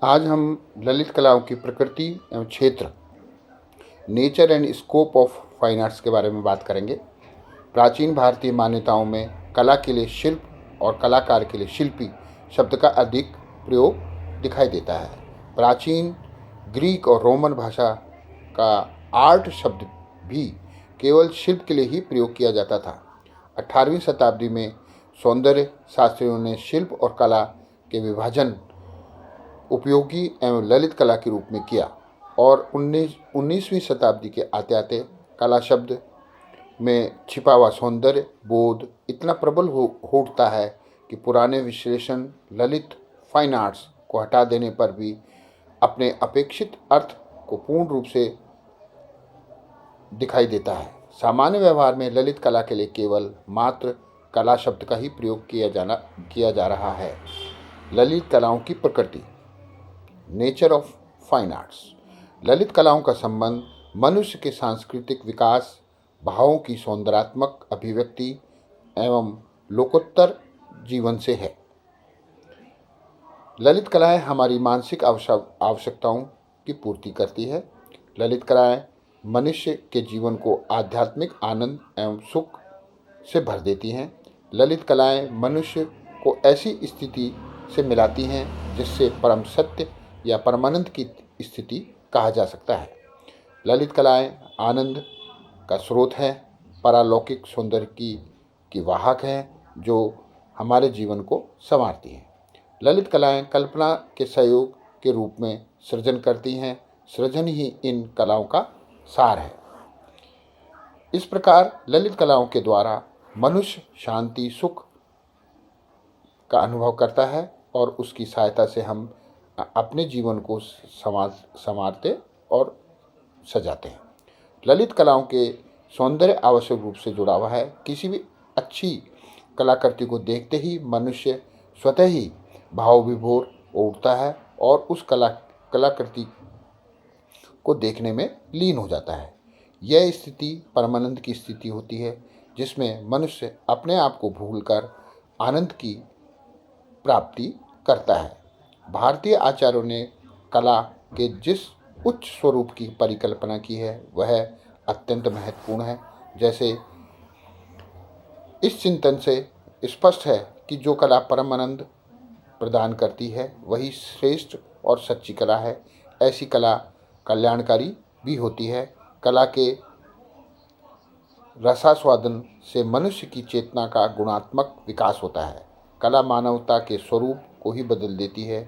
आज हम ललित कलाओं की प्रकृति एवं क्षेत्र, nature and scope of fine arts के बारे में बात करेंगे। प्राचीन भारतीय मान्यताओं में कला के लिए शिल्प और कलाकार के लिए शिल्पी शब्द का अधिक प्रयोग दिखाई देता है। प्राचीन ग्रीक और रोमन भाषा का आर्ट शब्द भी केवल शिल्प के लिए ही प्रयोग किया जाता था। 18वीं शताब्दी में सौंदर्य शास्त्रियों ने शिल्प और कला के विभाजन उपयोगी एवं ललित कला के रूप में किया और 19वीं शताब्दी के आते आते कला शब्द में छिपा हुआ सौंदर्य बोध इतना प्रबल हो उठता है कि पुराने विश्लेषण ललित फाइन आर्ट्स को हटा देने पर भी अपने अपेक्षित अर्थ को पूर्ण रूप से दिखाई देता है। सामान्य व्यवहार में ललित कला के लिए केवल मात्र कला शब्द का ही प्रयोग किया जा रहा है। ललित कलाओं की प्रकृति, nature of fine arts. Lalit कलाओं का संबंध मनुष्य के सांस्कृतिक विकास, भावों की सौंदर्यात्मक अभिव्यक्ति एवं लोकोत्तर जीवन से है। ललित कलाएं हमारी मानसिक आवश्यकताओं की पूर्ति करती है। ललित कलाएं मनुष्य के जीवन को आध्यात्मिक आनंद एवं सुख से भर देती हैं। ललित कलाएं मनुष्य को ऐसी स्थिति से मिलाती हैं जिससे परम सत्य या परमानंद की स्थिति कहा जा सकता है। ललित कलाएं आनंद का स्रोत है, पारलौकिक सौंदर्य की वाहक हैं जो हमारे जीवन को संवारती हैं। ललित कलाएं कल्पना के सहयोग के रूप में सृजन करती हैं। सृजन ही इन कलाओं का सार है। इस प्रकार ललित कलाओं के द्वारा मनुष्य शांति सुख का अनुभव करता है और उसकी सहायता से हम अपने जीवन को संवारते और सजाते हैं। ललित कलाओं के सौंदर्य आवश्यक रूप से जुड़ा हुआ है। किसी भी अच्छी कलाकृति को देखते ही मनुष्य स्वतः ही भाव विभोर उठता है और उस कलाकृति को देखने में लीन हो जाता है। यह स्थिति परमानंद की स्थिति होती है जिसमें मनुष्य अपने आप को भूलकर आनंद की प्राप्ति करता है। भारतीय आचार्यों ने कला के जिस उच्च स्वरूप की परिकल्पना की है वह अत्यंत महत्वपूर्ण है। जैसे इस चिंतन से स्पष्ट है कि जो कला परम आनंद प्रदान करती है वही श्रेष्ठ और सच्ची कला है। ऐसी कला कल्याणकारी भी होती है। कला के रसास्वादन से मनुष्य की चेतना का गुणात्मक विकास होता है। कला मानवता के स्वरूप को ही बदल देती है।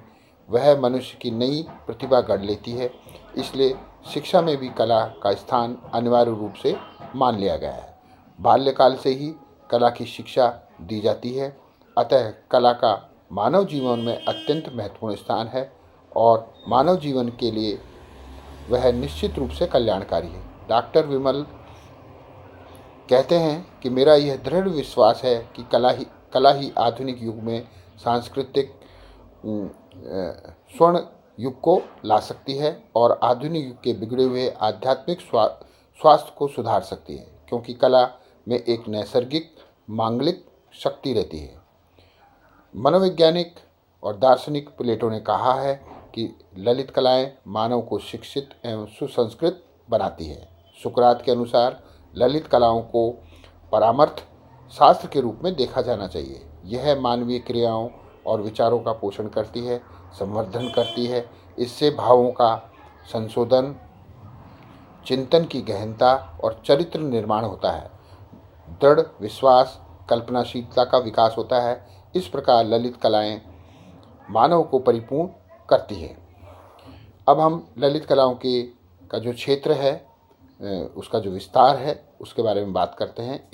वह मनुष्य की नई प्रतिभा गढ़ लेती है। इसलिए शिक्षा में भी कला का स्थान अनिवार्य रूप से मान लिया गया है। बाल्यकाल से ही कला की शिक्षा दी जाती है। अतः कला का मानव जीवन में अत्यंत महत्वपूर्ण स्थान है और मानव जीवन के लिए वह निश्चित रूप से कल्याणकारी है। डॉक्टर विमल कहते हैं कि मेरा यह दृढ़ विश्वास है कि कला ही आधुनिक युग में सांस्कृतिक स्वर्ण युग को ला सकती है और आधुनिक युग के बिगड़े हुए आध्यात्मिक स्वास्थ्य को सुधार सकती है, क्योंकि कला में एक नैसर्गिक मांगलिक शक्ति रहती है। मनोवैज्ञानिक और दार्शनिक प्लेटो ने कहा है कि ललित कलाएं मानव को शिक्षित एवं सुसंस्कृत बनाती है। सुकरात के अनुसार ललित कलाओं को परामर्थ शास्त्र के रूप में देखा जाना चाहिए। यह मानवीय क्रियाओं और विचारों का पोषण करती है, संवर्धन करती है। इससे भावों का संशोधन, चिंतन की गहनता और चरित्र निर्माण होता है। दृढ़ विश्वास, कल्पनाशीलता का विकास होता है। इस प्रकार ललित कलाएं मानव को परिपूर्ण करती है। अब हम ललित कलाओं का जो क्षेत्र है, उसका जो विस्तार है, उसके बारे में बात करते हैं।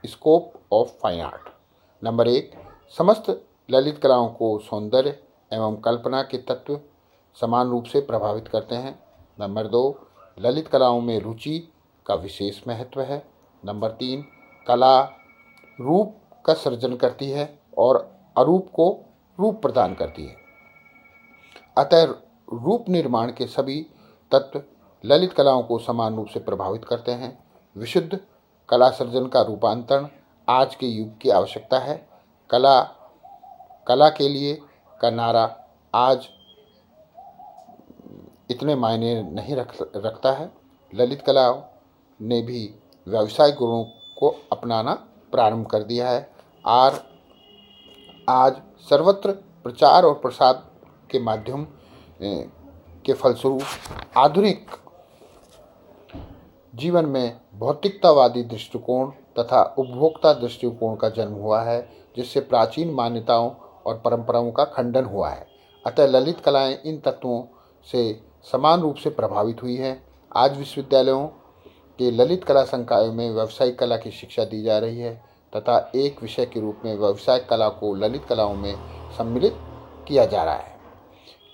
Scope of fine art. Number 1, समस्त ललित कलाओं को सौंदर्य एवं कल्पना के तत्व समान रूप से प्रभावित करते हैं। नंबर 2, ललित कलाओं में रुचि का विशेष महत्व है। नंबर 3, कला रूप का सृजन करती है और अरूप को रूप प्रदान करती है। अतः रूप निर्माण के सभी तत्व ललित कलाओं को समान रूप से प्रभावित करते हैं। विशुद्ध कला सृजन का रूपांतरण आज के युग की आवश्यकता है। कला के लिए का नारा आज इतने मायने नहीं रखता है। ललित कलाओं ने भी व्यावसायिक गुणों को अपनाना प्रारंभ कर दिया है। और आज सर्वत्र प्रचार और प्रसार के माध्यम के फलस्वरूप आधुनिक जीवन में भौतिकतावादी दृष्टिकोण तथा उपभोक्ता दृष्टिकोण का जन्म हुआ है, जिससे प्राचीन मान्यताओं और परंपराओं का खंडन हुआ है। अतः ललित कलाएं इन तत्वों से समान रूप से प्रभावित हुई हैं। आज विश्वविद्यालयों के ललित कला संकायों में व्यावसायिक कला की शिक्षा दी जा रही है तथा एक विषय के रूप में व्यावसायिक कला को ललित कलाओं में सम्मिलित किया जा रहा है।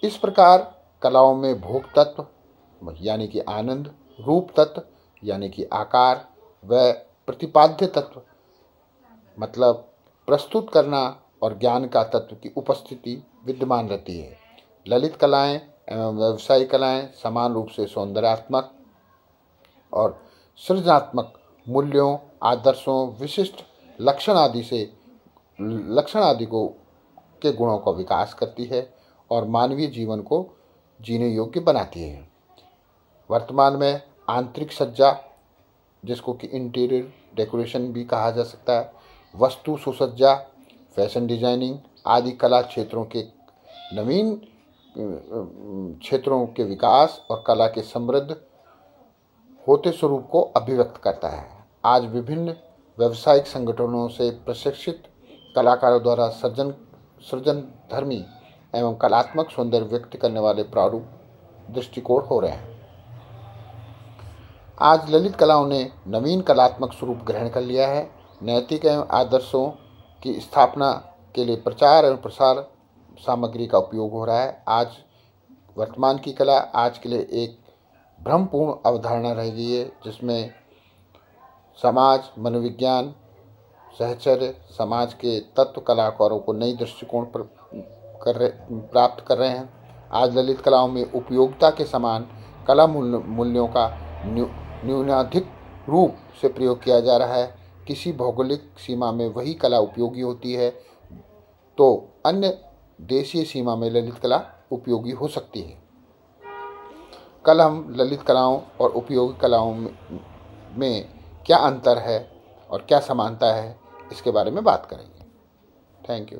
इस प्रकार कलाओं में भोग तत्व यानी कि आनंद, रूप तत्व यानी कि आकार व प्रतिपाद्य तत्व मतलब प्रस्तुत करना और ज्ञान का तत्व की उपस्थिति विद्यमान रहती है। ललित कलाएं एवं व्यावसायिक कलाएं समान रूप से सौंदर्यात्मक और सृजनात्मक मूल्यों, आदर्शों, विशिष्ट लक्षण आदि को के गुणों का विकास करती है और मानवीय जीवन को जीने योग्य बनाती है। वर्तमान में आंतरिक सज्जा, जिसको कि इंटीरियर डेकोरेशन भी कहा जा सकता है, वस्तु सुसज्जा, फैशन डिजाइनिंग आदि कला क्षेत्रों के नवीन क्षेत्रों के विकास और कला के समृद्ध होते स्वरूप को अभिव्यक्त करता है। आज विभिन्न व्यावसायिक संगठनों से प्रशिक्षित कलाकारों द्वारा सृजनधर्मी एवं कलात्मक सौंदर्य व्यक्त करने वाले प्रारूप दृष्टिकोण हो रहे हैं। आज ललित कलाओं ने नवीन कलात्मक स्वरूप ग्रहण कर लिया है। नैतिक एवं आदर्शों की स्थापना के लिए प्रचार एवं प्रसार सामग्री का उपयोग हो रहा है। आज वर्तमान की कला आज के लिए एक भ्रमपूर्ण अवधारणा रह गई है, जिसमें समाज, मनोविज्ञान, सहचर्य, समाज के तत्व कलाकारों को नई दृष्टिकोण प्राप्त कर रहे हैं। आज ललित कलाओं में उपयोगिता के समान कला मूल्यों का न्यूनाधिक रूप से प्रयोग किया जा रहा है। किसी भौगोलिक सीमा में वही कला उपयोगी होती है तो अन्य देशीय सीमा में ललित कला उपयोगी हो सकती है। कल हम ललित कलाओं और उपयोगी कलाओं में क्या अंतर है और क्या समानता है, इसके बारे में बात करेंगे। Thank you.